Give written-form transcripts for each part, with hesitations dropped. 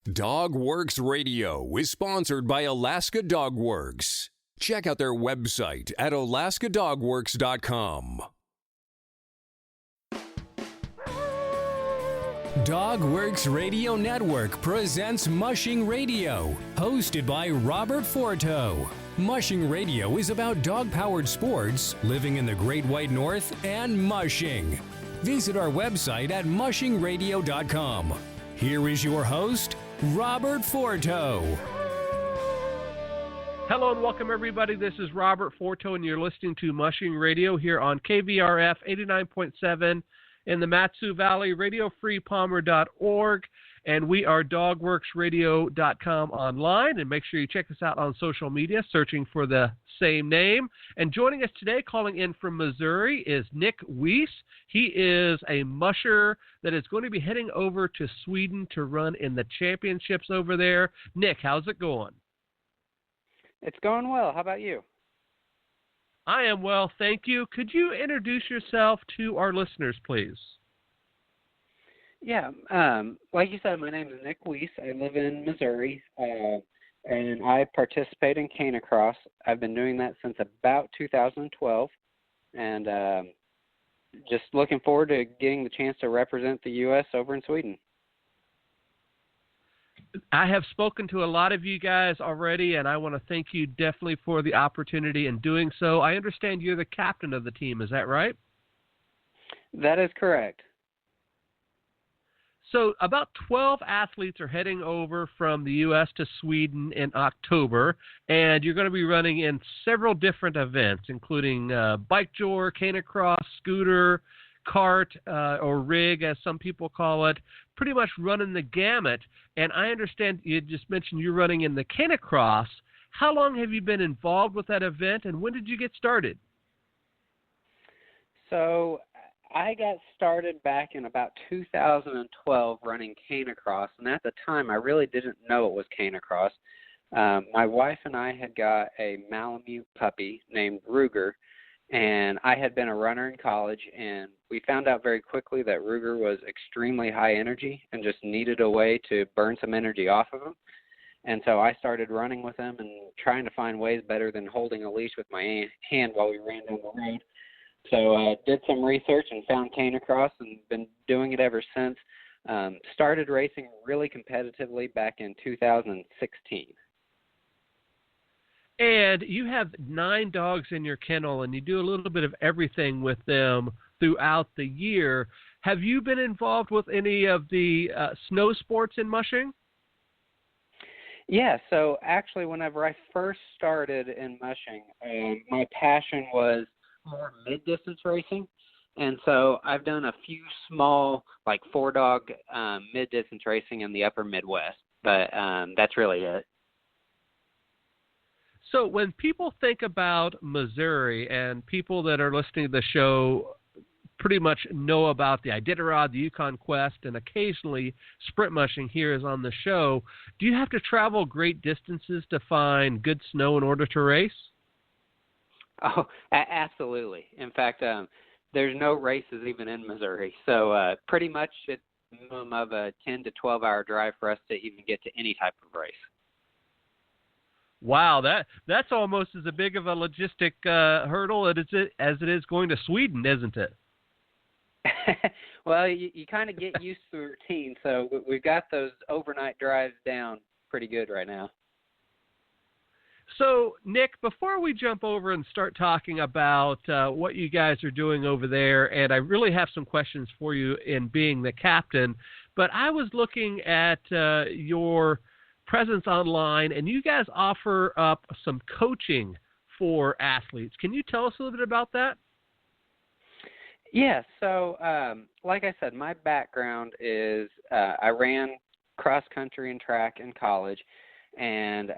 Dog Works Radio is sponsored by Alaska Dog Works. Check out their website at alaskadogworks.com. Dog Works Radio Network presents Mushing Radio, hosted by Robert Forto. Mushing Radio is about dog-powered sports, living in the Great White North, and mushing. Visit our website at mushingradio.com. Here is your host, Robert Forto. Hello and welcome, everybody. This is Robert Forto, and you're listening to Mushing Radio here on KVRF 89.7 in the Mat-Su Valley, radiofreepalmer.org, and we are dogworksradio.com online. And make sure you check us out on social media, searching for the same name. And joining us today, calling in from Missouri, is Nick Weis. He is a musher that is going to be heading over to Sweden to run in the championships over there. Nick, how's it going? It's going well. How about you? I am well, thank you. Could you introduce yourself to our listeners, please? Yeah, like you said, my name is Nick Weis. I live in Missouri, and I participate in canicross. I've been doing that since about 2012, and just looking forward to getting the chance to represent the U.S. over in Sweden. I have spoken to a lot of you guys already, and I want to thank you definitely for the opportunity in doing so. I understand you're the captain of the team. Is that right? That is correct. So about 12 athletes are heading over from the U.S. to Sweden in October, and you're going to be running in several different events, including bike jor, canicross, scooter, cart, or rig, as some people call it, pretty much running the gamut. And I understand you just mentioned you're running in the canicross. How long have you been involved with that event, and when did you get started? So I got started back in about 2012 running canicross, and at the time I really didn't know it was canicross. My wife and I had got a Malamute puppy named Ruger, and I had been a runner in college, and we found out very quickly that Ruger was extremely high energy and just needed a way to burn some energy off of him. And so I started running with him and trying to find ways better than holding a leash with my hand while we ran down the road. So I did some research and found canicross and been doing it ever since. Started racing really competitively back in 2016. And you have 9 dogs in your kennel, and you do a little bit of everything with them throughout the year. Have you been involved with any of the snow sports in mushing? Yeah, so actually whenever I first started in mushing, my passion was more mid-distance racing. And so I've done a few small, like 4-dog mid-distance racing in the upper Midwest, but that's really it. So when people think about Missouri, and people that are listening to the show pretty much know about the Iditarod, the Yukon Quest, and occasionally Sprint Mushing here is on the show, do you have to travel great distances to find good snow in order to race? Oh, absolutely. In fact, there's no races even in Missouri. So pretty much it's a minimum of a 10 to 12-hour drive for us to even get to any type of race. Wow, that's almost as big of a logistic hurdle as it is going to Sweden, isn't it? Well, you kind of get used to the routine, so we've got those overnight drives down pretty good right now. So, Nick, before we jump over and start talking about what you guys are doing over there, and I really have some questions for you in being the captain, but I was looking at your presence online, and you guys offer up some coaching for athletes. Can you tell us a little bit about that? Yeah, so like I said, my background is I ran cross-country and track in college, and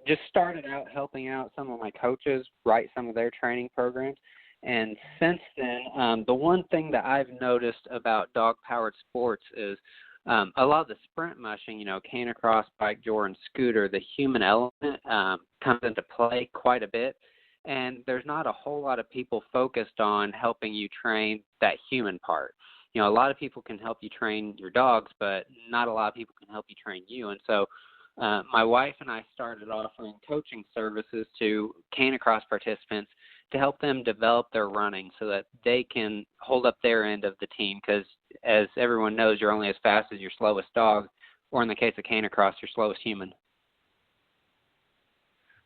just started out helping out some of my coaches write some of their training programs. And since then, the one thing that I've noticed about dog-powered sports is a lot of the sprint mushing, canicross, bike jor, and scooter, the human element comes into play quite a bit. And there's not a whole lot of people focused on helping you train that human part. a lot of people can help you train your dogs, but not a lot of people can help you train you. And so my wife and I started offering coaching services to Canicross participants to help them develop their running so that they can hold up their end of the team, because as everyone knows, you're only as fast as your slowest dog, or in the case of Canicross, your slowest human.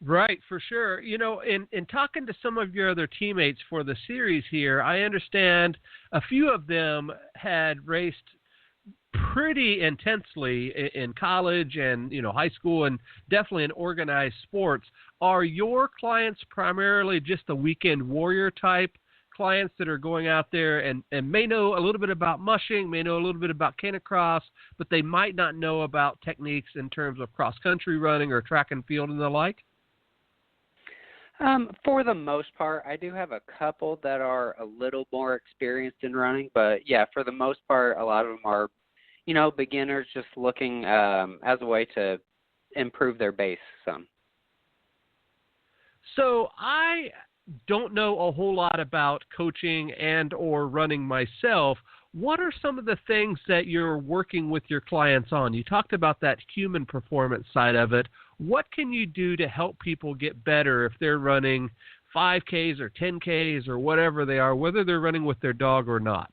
Right, for sure. In talking to some of your other teammates for the series here, I understand a few of them had raced pretty intensely in college and, high school, and definitely in organized sports. Are your clients primarily just the weekend warrior type clients that are going out there and may know a little bit about mushing, may know a little bit about Canicross, but they might not know about techniques in terms of cross-country running or track and field and the like? For the most part, I do have a couple that are a little more experienced in running, but yeah, for the most part, a lot of them are, beginners just looking as a way to improve their base some. So I don't know a whole lot about coaching and or running myself. What are some of the things that you're working with your clients on? You talked about that human performance side of it. What can you do to help people get better if they're running 5Ks or 10Ks or whatever they are, whether they're running with their dog or not?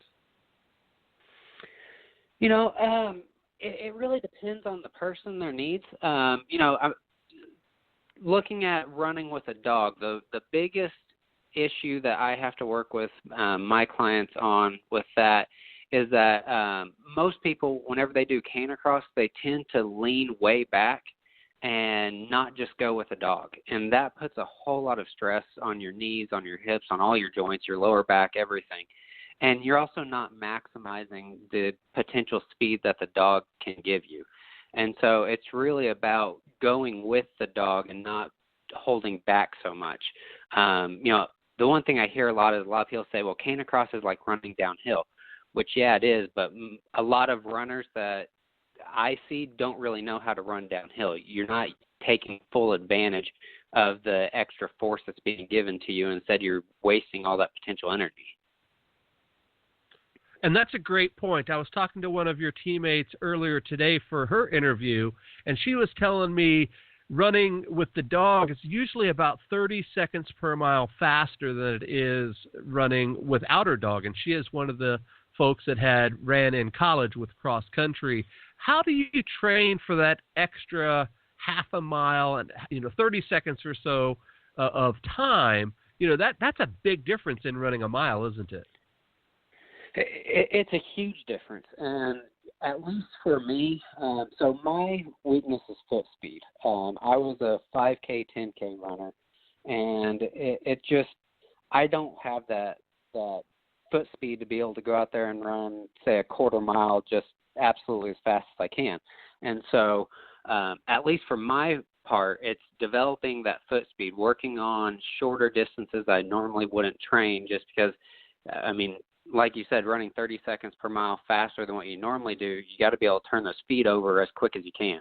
It really depends on the person, their needs. I'm looking at running with a dog, the biggest issue that I have to work with my clients on with that is that most people, whenever they do Canicross, they tend to lean way back and not just go with a dog. And that puts a whole lot of stress on your knees, on your hips, on all your joints, your lower back, everything. And you're also not maximizing the potential speed that the dog can give you. And so it's really about going with the dog and not holding back so much. The one thing I hear a lot of people say, well, Canicross is like running downhill, which, yeah, it is. But a lot of runners that I see don't really know how to run downhill. You're not taking full advantage of the extra force that's being given to you. Instead, you're wasting all that potential energy. And that's a great point. I was talking to one of your teammates earlier today for her interview, and she was telling me running with the dog is usually about 30 seconds per mile faster than it is running without her dog. And she is one of the folks that had ran in college with cross country. How do you train for that extra half a mile and 30 seconds or so of time? That's a big difference in running a mile, isn't it? It's a huge difference, and at least for me, so my weakness is foot speed. I was a 5K, 10K runner, and I don't have that foot speed to be able to go out there and run, say, a quarter mile just absolutely as fast as I can. And so, at least for my part, it's developing that foot speed, working on shorter distances I normally wouldn't train just because, like you said, running 30 seconds per mile faster than what you normally do, you got to be able to turn those feet over as quick as you can.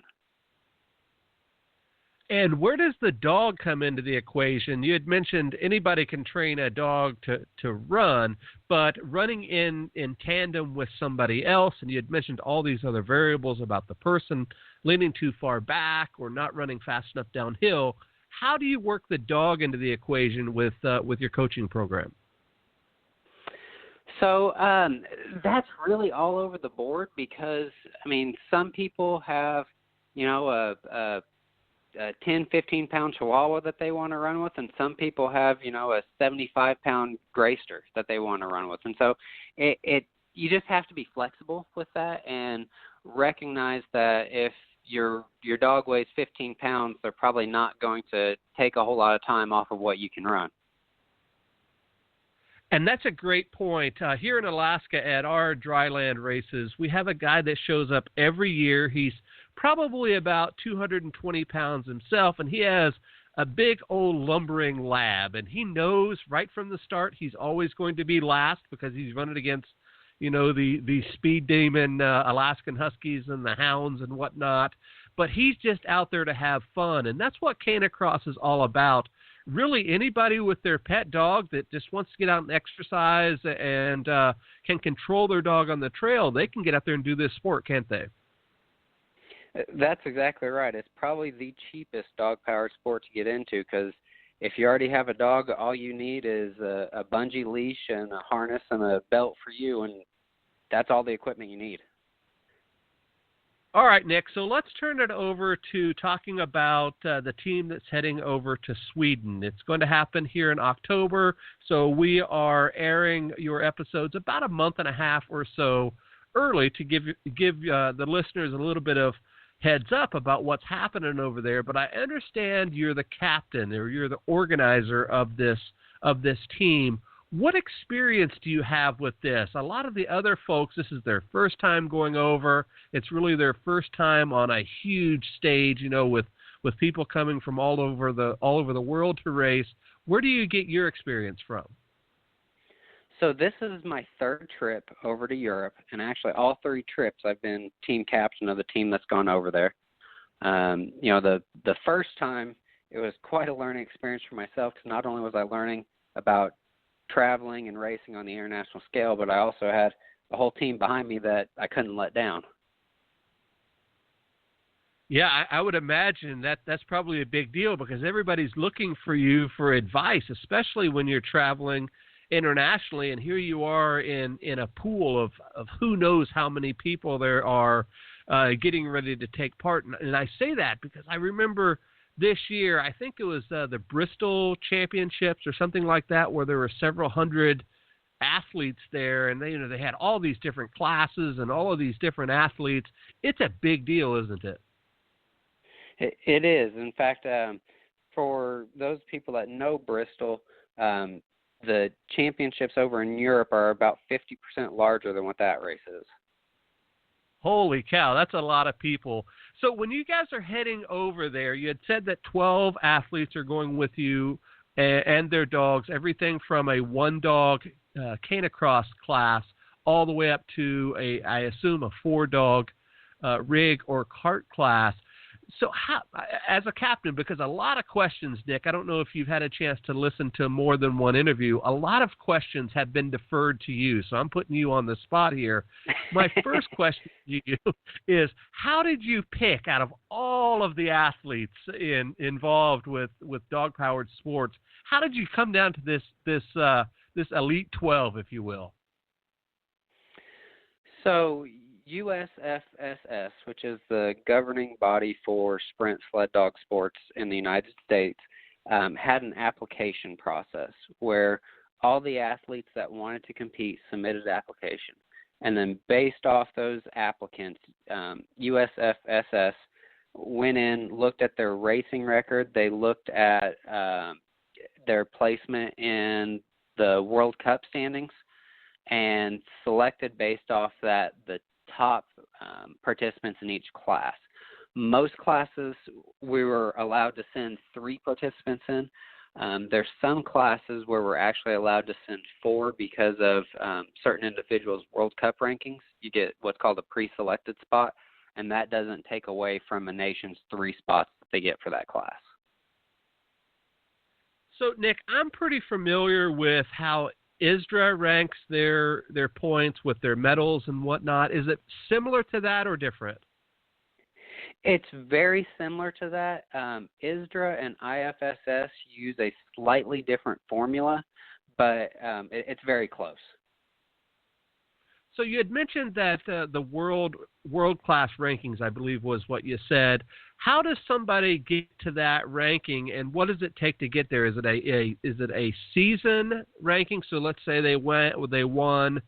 And where does the dog come into the equation? You had mentioned anybody can train a dog to run, but running in tandem with somebody else, and you had mentioned all these other variables about the person leaning too far back or not running fast enough downhill. How do you work the dog into the equation with your coaching program? So that's really all over the board because, some people have, a 10, 15-pound Chihuahua that they want to run with, and some people have, a 75-pound Greyster that they want to run with. And so you just have to be flexible with that and recognize that if your dog weighs 15 pounds, they're probably not going to take a whole lot of time off of what you can run. And that's a great point. Here in Alaska at our dryland races, we have a guy that shows up every year. He's probably about 220 pounds himself, and he has a big old lumbering lab. And he knows right from the start he's always going to be last because he's running against, the speed demon Alaskan Huskies and the hounds and whatnot. But he's just out there to have fun, and that's what Canicross is all about. really anybody with their pet dog that just wants to get out and exercise and can control their dog on the trail, they can get out there and do this sport, can't they? That's exactly right. It's probably the cheapest dog-powered sport to get into because if you already have a dog, all you need is a bungee leash and a harness and a belt for you, and that's all the equipment you need. All right, Nick, so let's turn it over to talking about the team that's heading over to Sweden. It's going to happen here in October, so we are airing your episodes about a month and a half or so early to give the listeners a little bit of heads up about what's happening over there. But I understand you're the captain or you're the organizer of this team. What experience do you have with this? A lot of the other folks, this is their first time going over. It's really their first time on a huge stage, with people coming from all over the world to race. Where do you get your experience from? So this is my third trip over to Europe, and actually all three trips I've been team captain of the team that's gone over there. The first time it was quite a learning experience for myself because not only was I learning about traveling and racing on the international scale, but I also had a whole team behind me that I couldn't let down. Yeah, I would imagine that's probably a big deal because everybody's looking for you for advice, especially when you're traveling internationally, and here you are in a pool of who knows how many people there are getting ready to take part. And I say that because I remember this year, I think it was the Bristol Championships or something like that, where there were several hundred athletes there, and they had all these different classes and all of these different athletes. It's a big deal, isn't it? It is. In fact, for those people that know Bristol, the championships over in Europe are about 50% larger than what that race is. Holy cow, that's a lot of people. So when you guys are heading over there, you had said that 12 athletes are going with you and their dogs, everything from a one-dog canicross class all the way up to I assume a four-dog rig or cart class. So how, as a captain, because a lot of questions, Nick, I don't know if you've had a chance to listen to more than one interview, a lot of questions have been deferred to you, so I'm putting you on the spot here. My first question to you is, how did you pick out of all of the athletes involved with dog-powered sports, how did you come down to this Elite 12, if you will? So USFSS, which is the governing body for sprint sled dog sports in the United States, had an application process where all the athletes that wanted to compete submitted application. And then based off those applicants, USFSS went in, looked at their racing record. They looked at their placement in the World Cup standings and selected based off that the top participants in each class. Most classes we were allowed to send 3 participants in. There's some classes where we're actually allowed to send 4 because of certain individuals' World Cup rankings. You get what's called a pre-selected spot, and that doesn't take away from a nation's 3 spots that they get for that class. So, Nick, I'm pretty familiar with how ISDRA ranks their points with their medals and whatnot. Is it similar to that or different? It's very similar to that. ISDRA and IFSS use a slightly different formula, but it's very close. So you had mentioned that the world class rankings, I believe, was what you said. How does somebody get to that ranking, and what does it take to get there? Is it a season ranking? So let's say they won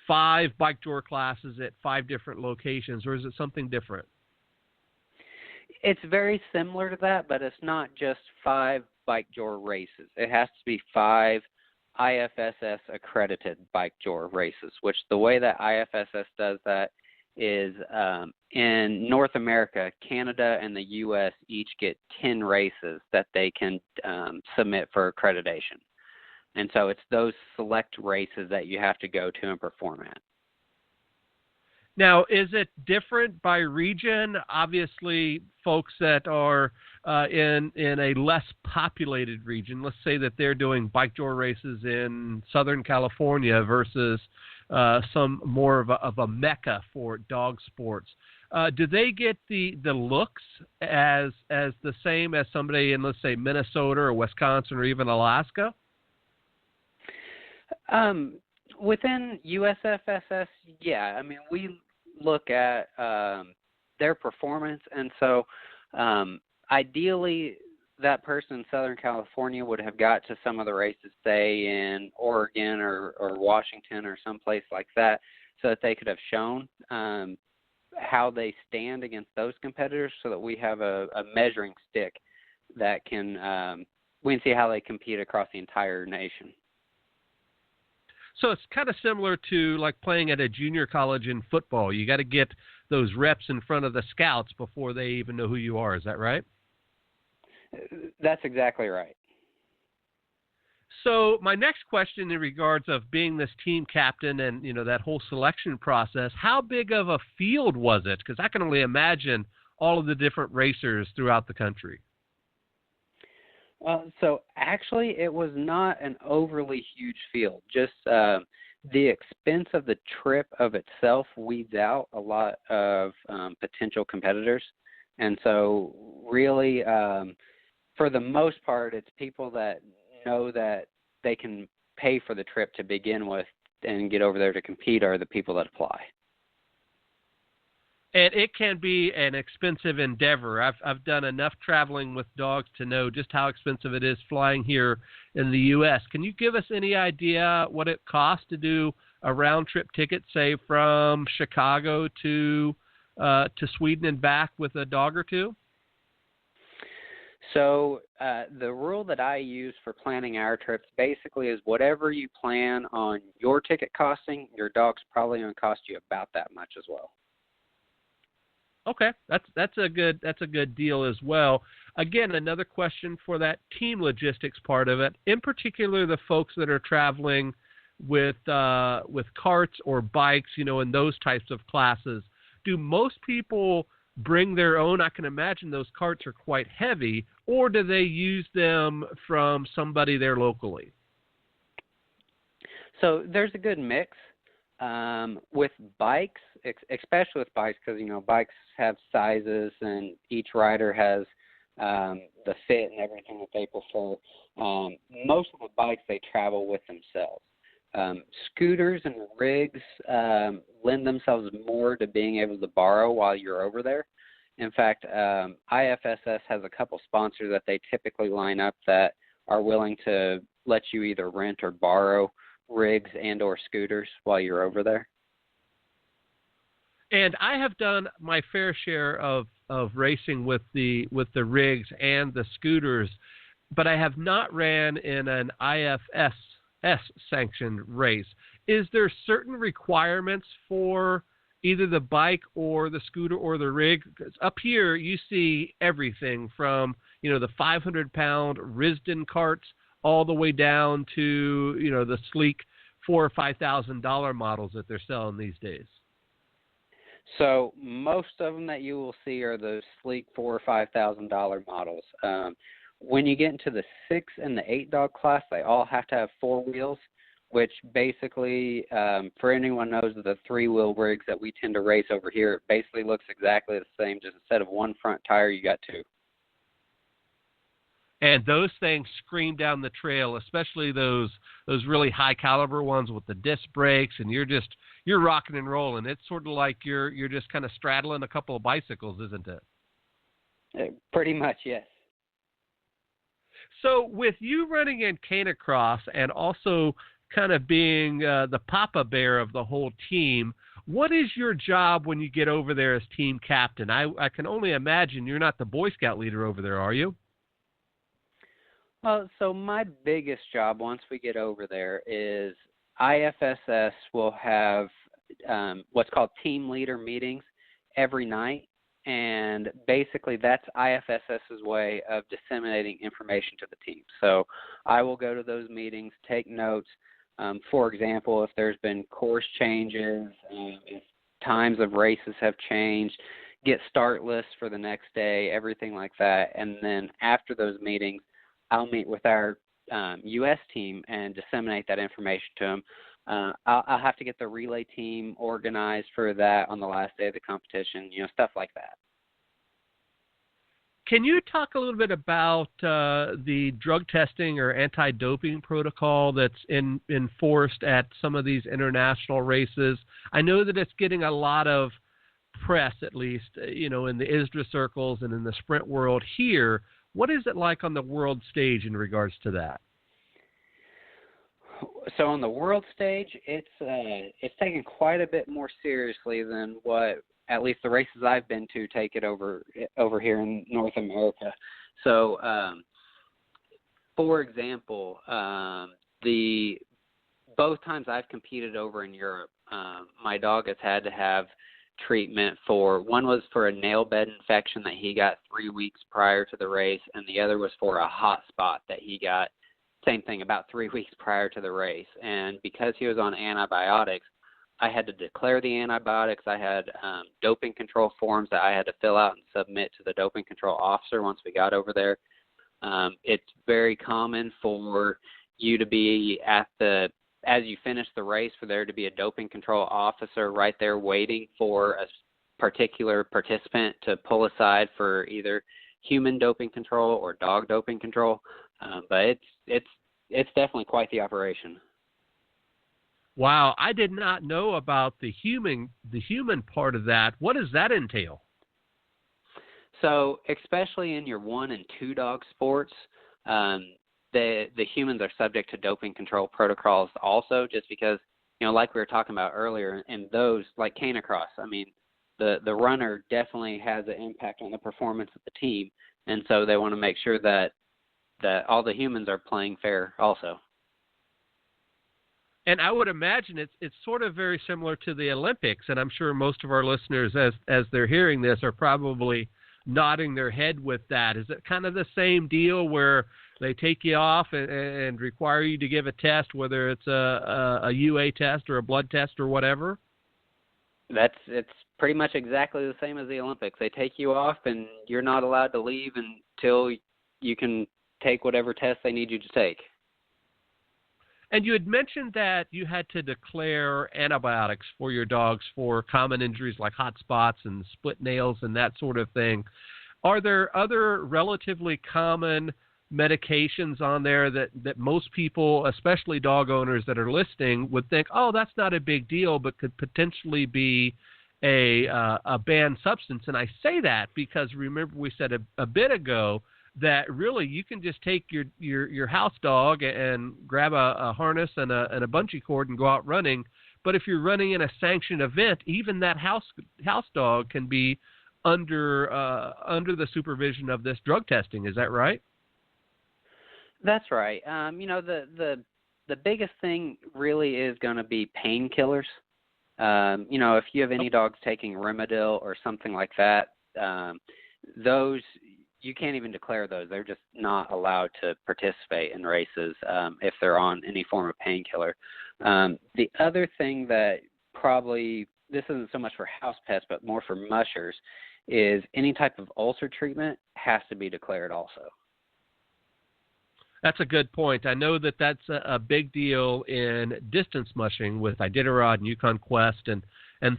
5 bike tour classes at 5 different locations, or is it something different? It's very similar to that, but it's not just 5 bike jaw races. It has to be 5 IFSS accredited bike jaw races, which the way that IFSS does that is in North America, Canada and the U.S. each get 10 races that they can submit for accreditation. And so it's those select races that you have to go to and perform at. Now, is it different by region? Obviously, folks that are in a less populated region, let's say that they're doing bike door races in Southern California versus some more of a mecca for dog sports. Do they get the looks as the same as somebody in, let's say, Minnesota or Wisconsin or even Alaska? Within USFSS, yeah. I mean, we look at their performance, and so ideally that person in Southern California would have got to some of the races, say, in Oregon or Washington or someplace like that, so that they could have shown how they stand against those competitors, so that we have a measuring stick that we can see how they compete across the entire nation. So it's kind of similar to like playing at a junior college in football. You got to get those reps in front of the scouts before they even know who you are. Is that right? That's exactly right. So my next question in regards of being this team captain and, that whole selection process, how big of a field was it? Because I can only imagine all of the different racers throughout the country. So actually, it was not an overly huge field. Just the expense of the trip of itself weeds out a lot of potential competitors. And so really, for the most part, it's people that know that they can pay for the trip to begin with and get over there to compete are the people that apply. And it can be an expensive endeavor. I've done enough traveling with dogs to know just how expensive it is flying here in the U.S. Can you give us any idea what it costs to do a round-trip ticket, say, from Chicago to Sweden and back with a dog or two? So the rule that I use for planning our trips basically is whatever you plan on your ticket costing, your dog's probably going to cost you about that much as well. Okay, that's a good deal as well. Again, another question for that team logistics part of it. In particular, the folks that are traveling with carts or bikes, in those types of classes. Do most people bring their own? I can imagine those carts are quite heavy, or do they use them from somebody there locally? So there's a good mix. With bikes, especially with bikes, because bikes have sizes and each rider has the fit and everything that they prefer. Most of the bikes they travel with themselves. Scooters and rigs lend themselves more to being able to borrow while you're over there. In fact, IFSS has a couple sponsors that they typically line up that are willing to let you either rent or borrow rigs and or scooters while you're over there. And I have done my fair share of racing with the rigs and the scooters, but I have not ran in an IFSS sanctioned race. Is there certain requirements for either the bike or the scooter or the rig? 'Cause up here you see everything from the 500-pound Risden carts all the way down to the sleek $4,000 or $5,000 models that they're selling these days. So most of them that you will see are those sleek $4,000 or $5,000 models. When you get into the 6 and the 8 dog class, they all have to have 4 wheels, which basically, for anyone knows the 3-wheel rigs that we tend to race over here, it basically looks exactly the same. Just instead of one front tire, you got 2. And those things scream down the trail, especially those really high caliber ones with the disc brakes, and you're rocking and rolling. It's sort of like you're just kind of straddling a couple of bicycles, isn't it? Pretty much, yes. So with you running in Canicross and also kind of being the papa bear of the whole team, what is your job when you get over there as team captain? I can only imagine you're not the Boy Scout leader over there, are you? Well, so my biggest job once we get over there is IFSS will have what's called team leader meetings every night, and basically that's IFSS's way of disseminating information to the team. So I will go to those meetings, take notes. For example, if there's been course changes, if times of races have changed, get start lists for the next day, everything like that. And then after those meetings, I'll meet with our U.S. team and disseminate that information to them. I'll have to get the relay team organized for that on the last day of the competition, stuff like that. Can you talk a little bit about the drug testing or anti-doping protocol that's enforced at some of these international races? I know that it's getting a lot of press, at least, in the ISDRA circles and in the sprint world here. What is it like on the world stage in regards to that? So on the world stage, it's taken quite a bit more seriously than what at least the races I've been to take it over here in North America. So, for example, both times I've competed over in Europe, my dog has had to have treatment one was for a nail bed infection that he got 3 weeks prior to the race, and the other was for a hot spot that he got, same thing, about 3 weeks prior to the race. And because he was on antibiotics, I had to declare the antibiotics. I had doping control forms that I had to fill out and submit to the doping control officer once we got over there. It's very common for you to be as you finish the race, for there to be a doping control officer right there waiting for a particular participant to pull aside for either human doping control or dog doping control. But it's definitely quite the operation. Wow, I did not know about the human part of that. What does that entail? So, especially in your 1 and 2 dog sports, the humans are subject to doping control protocols also, just because, like we were talking about earlier, in those, like Canicross, I mean, the runner definitely has an impact on the performance of the team, and so they want to make sure that all the humans are playing fair also. And I would imagine it's sort of very similar to the Olympics, and I'm sure most of our listeners, as they're hearing this, are probably nodding their head with that. Is it kind of the same deal where they take you off and require you to give a test, whether it's a UA test or a blood test or whatever? It's pretty much exactly the same as the Olympics. They take you off, and you're not allowed to leave until you can take whatever test they need you to take. And you had mentioned that you had to declare antibiotics for your dogs for common injuries like hot spots and split nails and that sort of thing. Are there other relatively common medications on there that most people, especially dog owners that are listening, would think, oh, that's not a big deal, but could potentially be a banned substance? And I say that because remember we said a bit ago that really you can just take your house dog and grab a harness and a bungee cord and go out running. But if you're running in a sanctioned event, even that house dog can be under the supervision of this drug testing. Is that right? That's right. The biggest thing really is going to be painkillers. If you have any dogs taking Rimadyl or something like that, those you can't even declare those. They're just not allowed to participate in races if they're on any form of painkiller. The other thing that probably, this isn't so much for house pets, but more for mushers, is any type of ulcer treatment has to be declared also. That's a good point. I know that that's a big deal in distance mushing with Iditarod and Yukon Quest and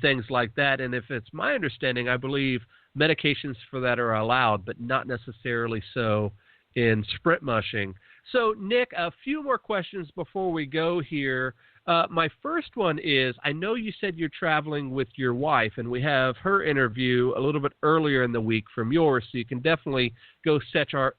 things like that. And if it's my understanding, I believe medications for that are allowed, but not necessarily so in sprint mushing. So, Nick, a few more questions before we go here. My first one is, I know you said you're traveling with your wife, and we have her interview a little bit earlier in the week from yours, so you can definitely go search our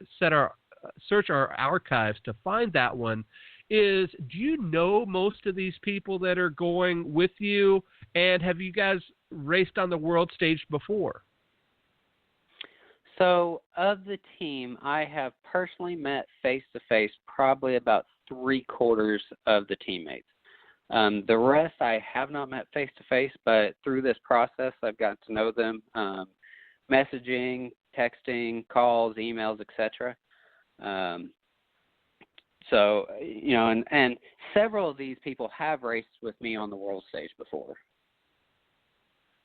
archives to find that one. Do you know most of these people that are going with you, and have you guys raced on the world stage before? So, of the team, I have personally met face-to-face probably about 3/4 of the teammates. The rest I have not met face-to-face, but through this process, I've gotten to know them, messaging, texting, calls, emails, etc. And several of these people have raced with me on the world stage before.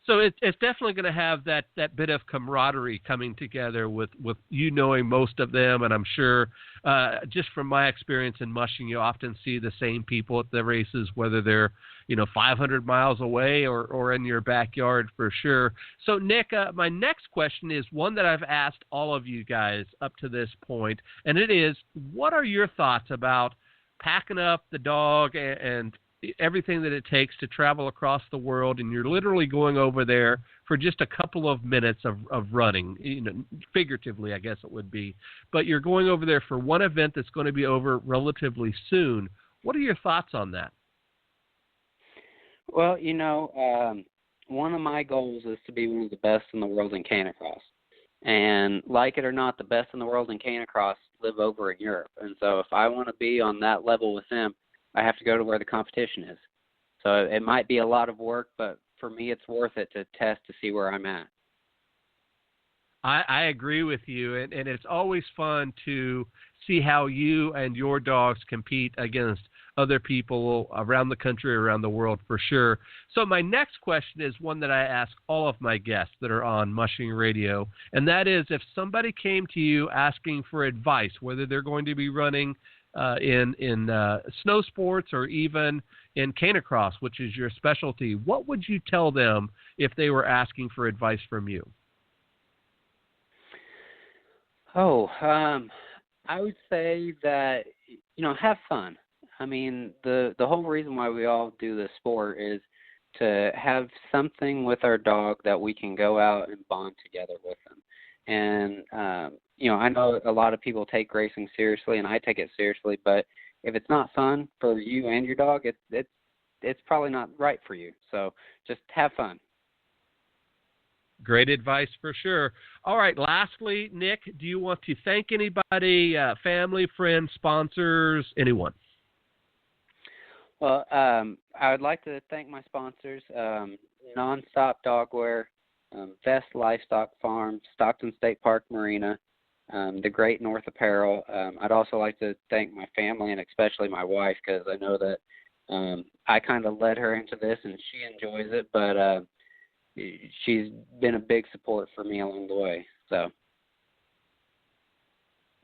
So it's definitely going to have that bit of camaraderie coming together with you knowing most of them, and I'm sure just from my experience in mushing, you often see the same people at the races, whether they're 500 miles away or in your backyard for sure. So Nick, my next question is one that I've asked all of you guys up to this point, and it is, what are your thoughts about packing up the dog and everything that it takes to travel across the world, and you're literally going over there for just a couple of minutes of running, figuratively, I guess it would be, but you're going over there for one event that's going to be over relatively soon. What are your thoughts on that? Well, one of my goals is to be one of the best in the world in canicross. And like it or not, the best in the world in canicross live over in Europe. And so if I want to be on that level with them, I have to go to where the competition is. So it might be a lot of work, but for me, it's worth it to test to see where I'm at. I agree with you, and it's always fun to see how you and your dogs compete against other people around the country, around the world, for sure. So my next question is one that I ask all of my guests that are on Mushing Radio, and that is, if somebody came to you asking for advice, whether they're going to be running in snow sports or even in canicross, which is your specialty, what would you tell them if they were asking for advice from you? I would say that, have fun. I mean, the whole reason why we all do this sport is to have something with our dog that we can go out and bond together with them. And, I know a lot of people take racing seriously, and I take it seriously, but if it's not fun for you and your dog, it's probably not right for you. So just have fun. Great advice for sure. All right, lastly, Nick, do you want to thank anybody, family, friends, sponsors, anyone? Well, I would like to thank my sponsors, Nonstop Dogwear, Vest Livestock Farm, Stockton State Park Marina, the Great North Apparel. I'd also like to thank my family and especially my wife, because I know that I kind of led her into this and she enjoys it, but she's been a big support for me along the way. So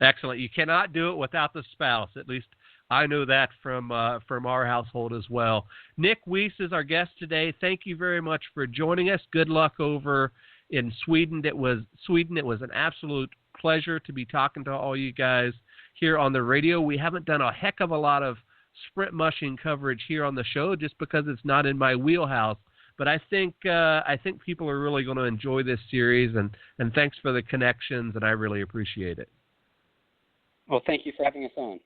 excellent. You cannot do it without the spouse. At least I know that from our household as well. Nick Weis is our guest today. Thank you very much for joining us. Good luck over in Sweden. It was an absolute pleasure to be talking to all you guys here on the radio. We haven't done a heck of a lot of sprint mushing coverage here on the show just because it's not in my wheelhouse. But I think people are really going to enjoy this series, and thanks for the connections, and I really appreciate it. Well, thank you for having us on.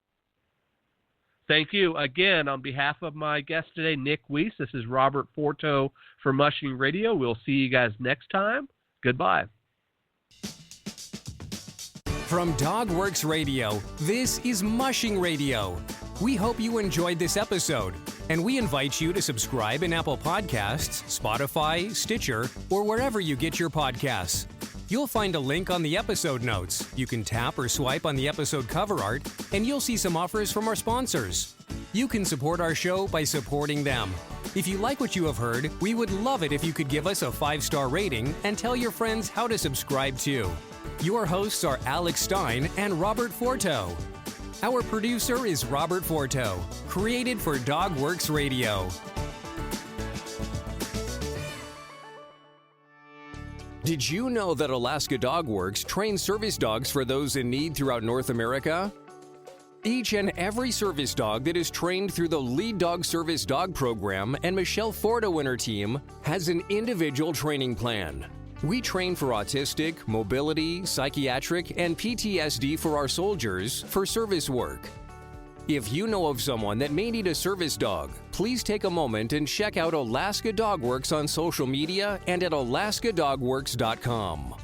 Thank you. Again, on behalf of my guest today, Nick Weis, this is Robert Forto for Mushing Radio. We'll see you guys next time. Goodbye. From DogWorks Radio, this is Mushing Radio. We hope you enjoyed this episode, and we invite you to subscribe in Apple Podcasts, Spotify, Stitcher, or wherever you get your podcasts. You'll find a link on the episode notes. You can tap or swipe on the episode cover art, and you'll see some offers from our sponsors. You can support our show by supporting them. If you like what you have heard, we would love it if you could give us a 5-star rating and tell your friends how to subscribe too. Your hosts are Alex Stein and Robert Forto. Our producer is Robert Forto, created for DogWorks Radio. Did you know that Alaska DogWorks trains service dogs for those in need throughout North America? Each and every service dog that is trained through the Lead Dog Service Dog Program and Michelle Forto and her team has an individual training plan. We train for autistic, mobility, psychiatric, and PTSD for our soldiers for service work. If you know of someone that may need a service dog, please take a moment and check out Alaska DogWorks on social media and at alaskadogworks.com.